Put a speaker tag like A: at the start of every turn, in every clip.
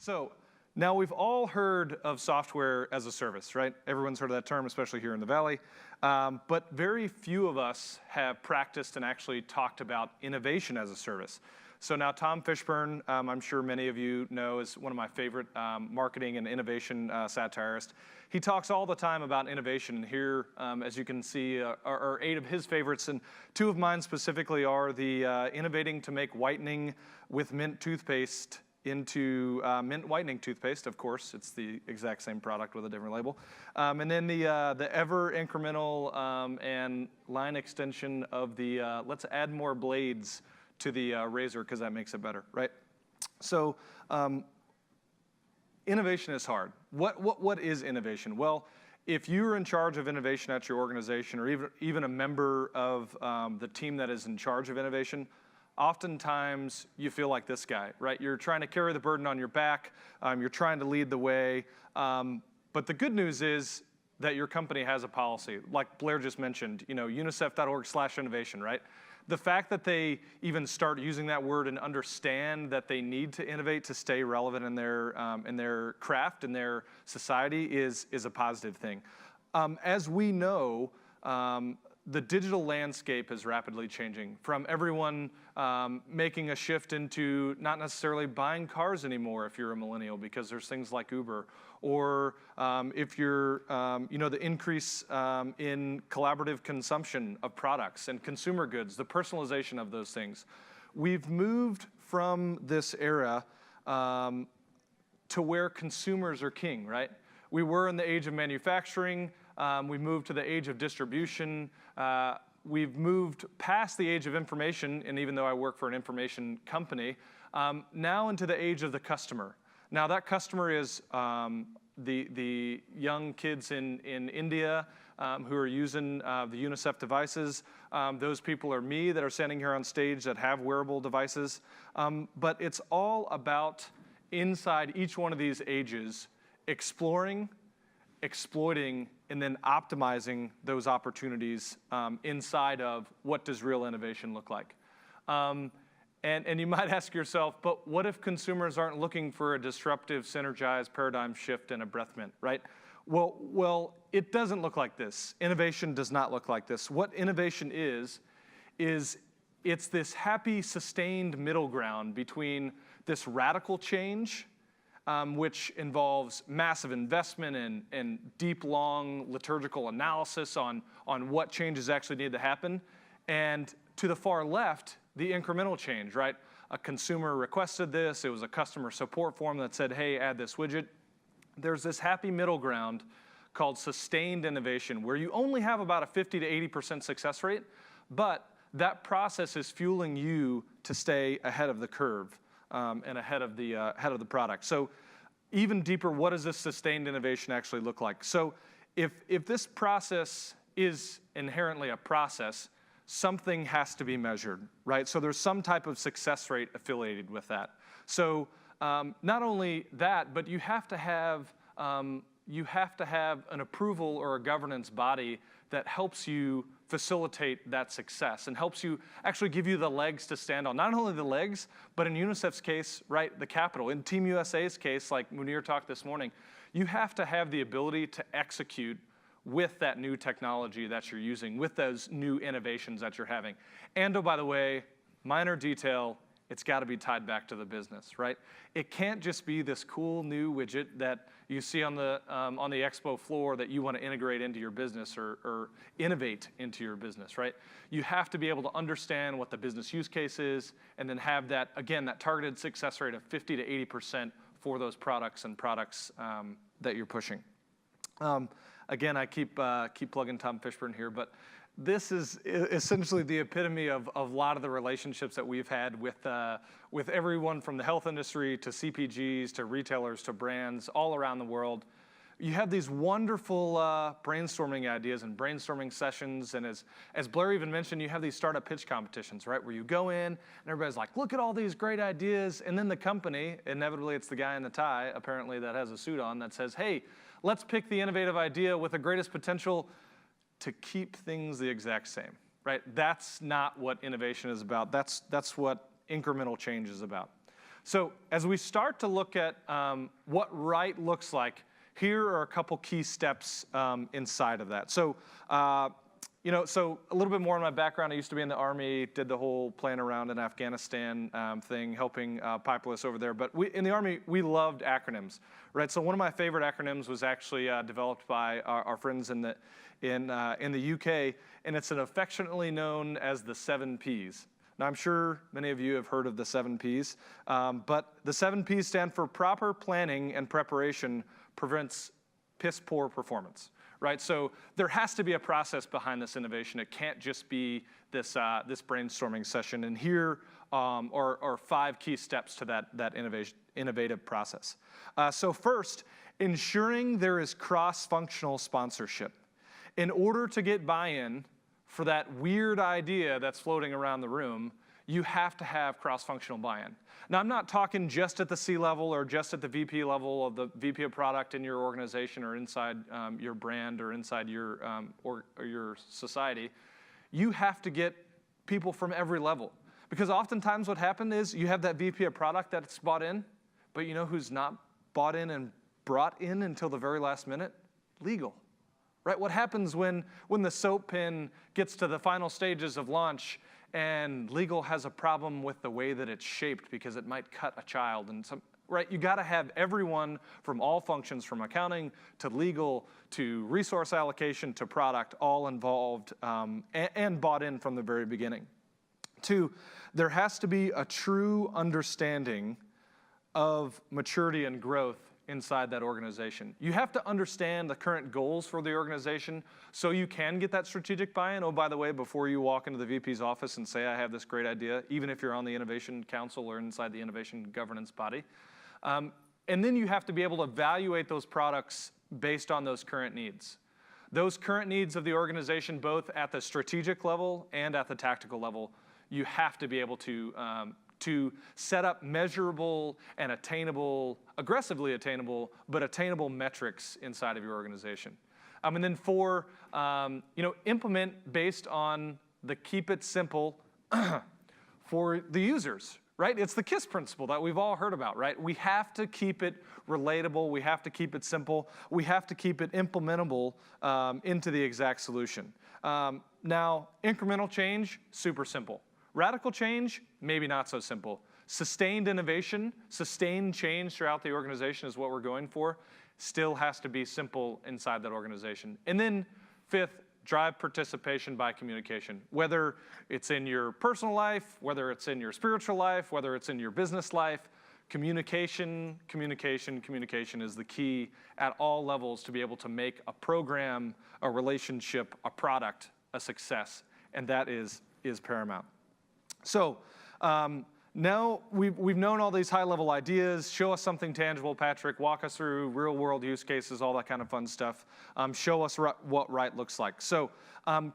A: So now we've all heard of software as a service, right? Everyone's heard of that term, especially here in the Valley. But very few of us have practiced and actually talked about innovation as a service. So now Tom Fishburne, I'm sure many of you know, is one of my favorite marketing and innovation satirists. He talks all the time about innovation. Here, as you can see, are 8 of his favorites, and 2 of mine specifically are the innovating to make whitening with mint toothpaste into mint whitening toothpaste. Of course, it's the exact same product with a different label. And then the ever incremental and line extension of the let's add more blades to the razor because that makes it better, right? So innovation is hard. What is innovation? Well, if you're in charge of innovation at your organization, or even a member of the team that is in charge of innovation, oftentimes you feel like this guy, right? You're trying to carry the burden on your back. You're trying to lead the way. But the good news is that your company has a policy. Like Blair just mentioned, unicef.org/innovation, right? The fact that they even start using that word and understand that they need to innovate to stay relevant in their craft, in their society, is a positive thing. As we know, the digital landscape is rapidly changing, from everyone making a shift into not necessarily buying cars anymore if you're a millennial, because there's things like Uber, or if you're, the increase in collaborative consumption of products and consumer goods, the personalization of those things. We've moved from this era to where consumers are king, right? We were in the age of manufacturing. We moved to the age of distribution. We've moved past the age of information, and even though I work for an information company, now into the age of the customer. Now that customer is the young kids in India who are using the UNICEF devices. Those people are me that are standing here on stage that have wearable devices. But it's all about, inside each one of these ages, exploring, exploiting, and then optimizing those opportunities inside of what does real innovation look like. And you might ask yourself, but what if consumers aren't looking for a disruptive, synergized paradigm shift and a breath mint, right? Well, it doesn't look like this. Innovation does not look like this. What innovation is it's this happy, sustained middle ground between this radical change, which involves massive investment and deep, long liturgical analysis on what changes actually need to happen. And to the far left, the incremental change, right? A consumer requested this. It was a customer support form that said, hey, add this widget. There's this happy middle ground called sustained innovation, where you only have about a 50 to 80% success rate, but that process is fueling you to stay ahead of the curve. And ahead of the product. So even deeper, what does this sustained innovation actually look like? So if this process is inherently a process, something has to be measured, right? So there's some type of success rate affiliated with that. So not only that, but you have to have an approval or a governance body that helps you facilitate that success and helps you actually give you the legs to stand on. Not only the legs, but in UNICEF's case, right, the capital. In Team USA's case, like Munir talked this morning, you have to have the ability to execute with that new technology that you're using, with those new innovations that you're having. And oh, by the way, minor detail, it's got to be tied back to the business, right? It can't just be this cool new widget that you see on the expo floor that you want to integrate into your business or innovate into your business, right? You have to be able to understand what the business use case is and then have that, again, that targeted success rate of 50 to 80% for those products that you're pushing. Again, I keep plugging Tom Fishburne here, but this is essentially the epitome of a lot of the relationships that we've had with everyone from the health industry to CPGs to retailers to brands all around the world. You have these wonderful brainstorming ideas and brainstorming sessions, and as Blair even mentioned, you have these startup pitch competitions, right, where you go in and everybody's like, look at all these great ideas, and then the company, inevitably it's the guy in the tie, apparently, that has a suit on, that says, hey, let's pick the innovative idea with the greatest potential to keep things the exact same, right? That's not what innovation is about. That's what incremental change is about. So as we start to look at what right looks like, here are a couple key steps inside of that. So, so a little bit more on my background. I used to be in the Army, did the whole playing around in Afghanistan thing, helping populace over there. But in the Army, we loved acronyms, right? So one of my favorite acronyms was actually developed by our friends in the UK, and it's affectionately known as the 7 Ps. Now, I'm sure many of you have heard of the 7 Ps, but the 7 Ps stand for proper planning and preparation prevents piss poor performance, right? So there has to be a process behind this innovation. It can't just be this brainstorming session. And here are 5 key steps to that innovative process. So first, ensuring there is cross-functional sponsorship. In order to get buy-in for that weird idea that's floating around the room, you have to have cross-functional buy-in. Now, I'm not talking just at the C level or just at the VP level of the VP of product in your organization or inside your brand or inside your or your society. You have to get people from every level. Because oftentimes what happens is you have that VP of product that's bought in, but you know who's not bought in and brought in until the very last minute? Legal. Right? What happens when the soap pen gets to the final stages of launch and legal has a problem with the way that it's shaped because it might cut a child? And right? You got to have everyone from all functions, from accounting to legal to resource allocation to product, all involved and bought in from the very beginning. 2, there has to be a true understanding of maturity and growth inside that organization. You have to understand the current goals for the organization so you can get that strategic buy-in. Oh, by the way, before you walk into the VP's office and say, I have this great idea, even if you're on the Innovation Council or inside the Innovation Governance body. And then you have to be able to evaluate those products based on those current needs. Those current needs of the organization, both at the strategic level and at the tactical level, you have to be able to set up measurable and attainable, aggressively attainable, but attainable metrics inside of your organization. And then 4, implement based on the keep it simple for the users, right? It's the KISS principle that we've all heard about, right? We have to keep it relatable. We have to keep it simple. We have to keep it implementable into the exact solution. Now, incremental change, super simple. Radical change, maybe not so simple. Sustained innovation, sustained change throughout the organization is what we're going for. Still has to be simple inside that organization. And then 5th, drive participation by communication. Whether it's in your personal life, whether it's in your spiritual life, whether it's in your business life, communication is the key at all levels to be able to make a program, a relationship, a product a success. And that is paramount. So now we've known all these high-level ideas. Show us something tangible, Patrick. Walk us through real-world use cases, all that kind of fun stuff. Show us what right looks like. So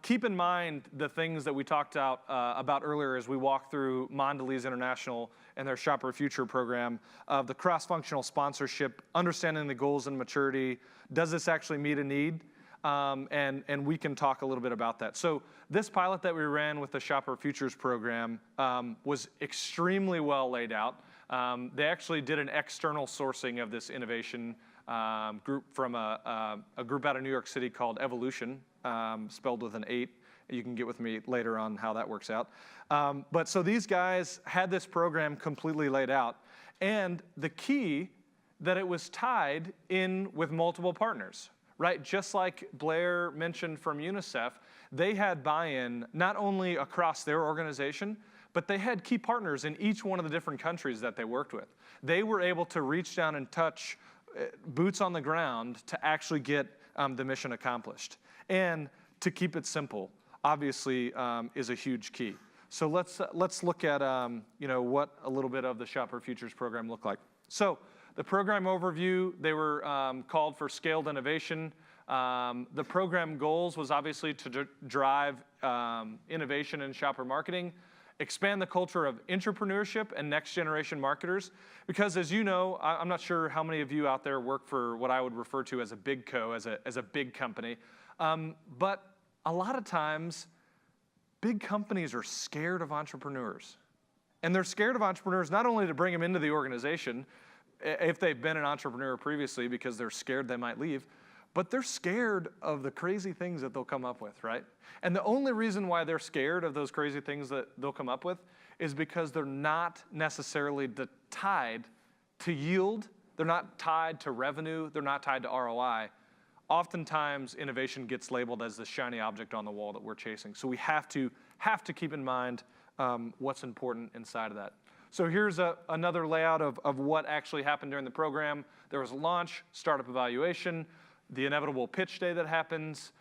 A: keep in mind the things that we talked about earlier as we walk through Mondelez International and their Shopper Future program of the cross-functional sponsorship, understanding the goals and maturity. Does this actually meet a need? And we can talk a little bit about that. So this pilot that we ran with the Shopper Futures program was extremely well laid out. They actually did an external sourcing of this innovation group from a group out of New York City called Evolution, spelled with an 8. You can get with me later on how that works out. But so these guys had this program completely laid out. And the key that it was tied in with multiple partners. Right, just like Blair mentioned from UNICEF, they had buy-in not only across their organization, but they had key partners in each one of the different countries that they worked with. They were able to reach down and touch boots on the ground to actually get the mission accomplished. And to keep it simple, obviously, is a huge key. So let's look at what a little bit of the Shopper Futures program looked like. So the program overview, they were called for scaled innovation. The program goals was obviously to drive innovation in shopper marketing, expand the culture of entrepreneurship and next generation marketers. Because as you know, I'm not sure how many of you out there work for what I would refer to as a big co, as a big company. But a lot of times, big companies are scared of entrepreneurs. And they're scared of entrepreneurs, not only to bring them into the organization, if they've been an entrepreneur previously because they're scared they might leave, but they're scared of the crazy things that they'll come up with, right? And the only reason why they're scared of those crazy things that they'll come up with is because they're not necessarily tied to yield. They're not tied to revenue. They're not tied to ROI. Oftentimes, innovation gets labeled as the shiny object on the wall that we're chasing. So we have to keep in mind what's important inside of that. So here's another layout of what actually happened during the program. There was a launch, startup evaluation, the inevitable pitch day that happens,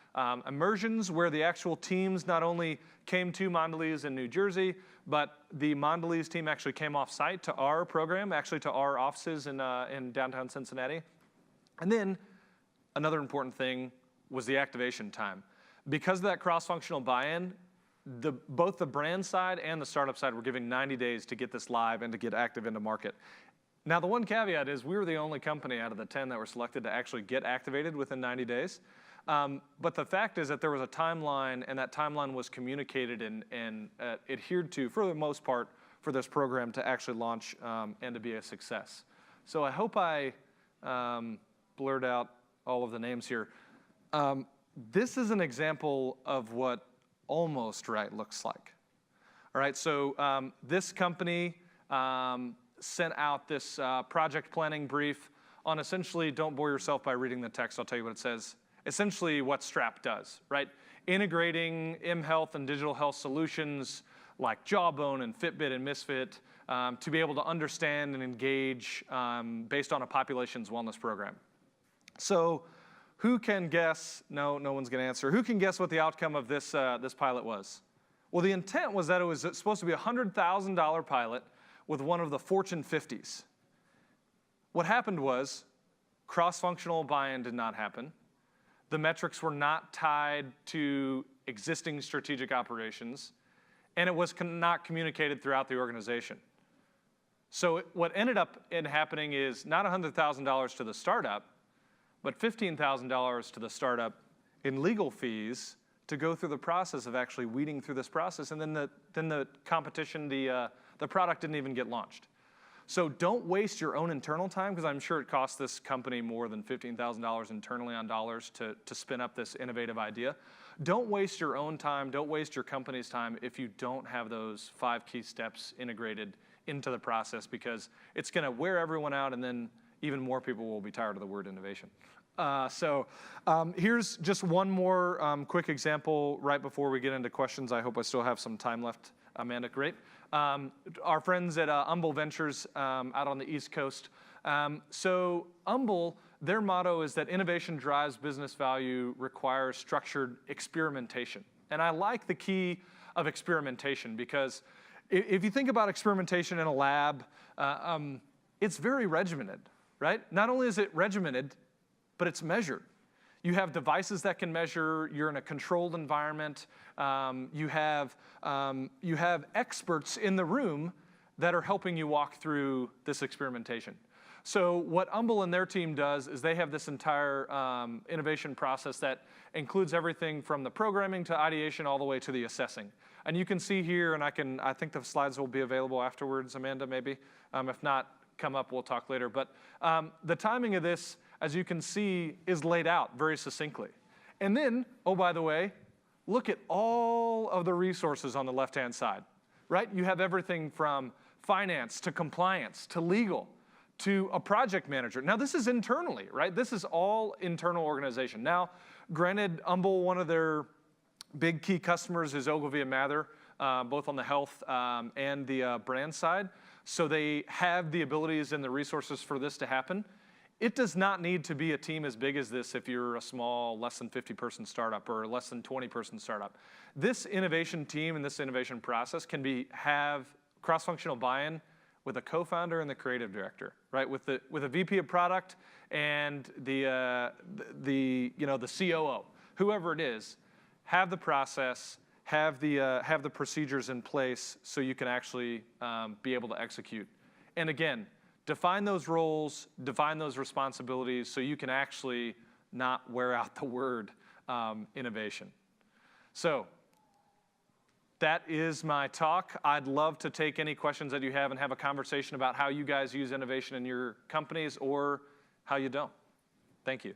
A: immersions where the actual teams not only came to Mondelez in New Jersey, but the Mondelez team actually came off site to our program, actually to our offices in downtown Cincinnati. And then another important thing was the activation time. Because of that cross-functional buy-in, both the brand side and the startup side were giving 90 days to get this live and to get active into market. Now, the one caveat is we were the only company out of the 10 that were selected to actually get activated within 90 days. But the fact is that there was a timeline, and that timeline was communicated and adhered to, for the most part, for this program to actually launch and to be a success. So I hope I blurred out all of the names here. This is an example of what almost right looks like. All right, so this company sent out this project planning brief on essentially, don't bore yourself by reading the text, I'll tell you what it says. Essentially what Strap does, right? Integrating mHealth and digital health solutions like Jawbone and Fitbit and Misfit to be able to understand and engage based on a population's wellness program. So who can guess? No one's going to answer. Who can guess what the outcome of this pilot was? Well, the intent was that it was supposed to be a $100,000 pilot with one of the Fortune 50s. What happened was cross-functional buy-in did not happen. The metrics were not tied to existing strategic operations, and it was not communicated throughout the organization. So what ended up happening is not $100,000 to the startup, but $15,000 to the startup in legal fees to go through the process of actually weeding through this process, and then the competition, the product didn't even get launched. So don't waste your own internal time, because I'm sure it cost this company more than $15,000 internally on dollars to spin up this innovative idea. Don't waste your own time, don't waste your company's time if you don't have those 5 key steps integrated into the process, because it's going to wear everyone out, and then even more people will be tired of the word innovation. Here's just one more quick example right before we get into questions. I hope I still have some time left. Amanda, great. Our friends at Humble Ventures out on the East Coast. So Humble, their motto is that innovation drives business value, requires structured experimentation. And I like the key of experimentation, because if you think about experimentation in a lab, it's very regimented, right? Not only is it regimented, but it's measured. You have devices that can measure. You're in a controlled environment. You have experts in the room that are helping you walk through this experimentation. So what Humble and their team does is they have this entire innovation process that includes everything from the programming to ideation all the way to the assessing. And you can see here, and I think the slides will be available afterwards, Amanda, maybe. If not, come up, we'll talk later. But the timing of this, as you can see, is laid out very succinctly. And then, oh, by the way, look at all of the resources on the left-hand side, right? You have everything from finance to compliance to legal to a project manager. Now, this is internally, right? This is all internal organization. Now, granted, Humble, one of their big key customers is Ogilvy and Mather, both on the health and the brand side. So they have the abilities and the resources for this to happen. It does not need to be a team as big as this if you're a small, less than 50-person startup or less than 20-person startup. This innovation team and this innovation process can have cross-functional buy-in with a co-founder and the creative director, right? With a VP of product and the COO, whoever it is. Have the process, have the procedures in place so you can actually be able to execute. And again, define those roles, define those responsibilities so you can actually not wear out the word innovation. So That is my talk. I'd love to take any questions that you have and have a conversation about how you guys use innovation in your companies or how you don't. Thank you.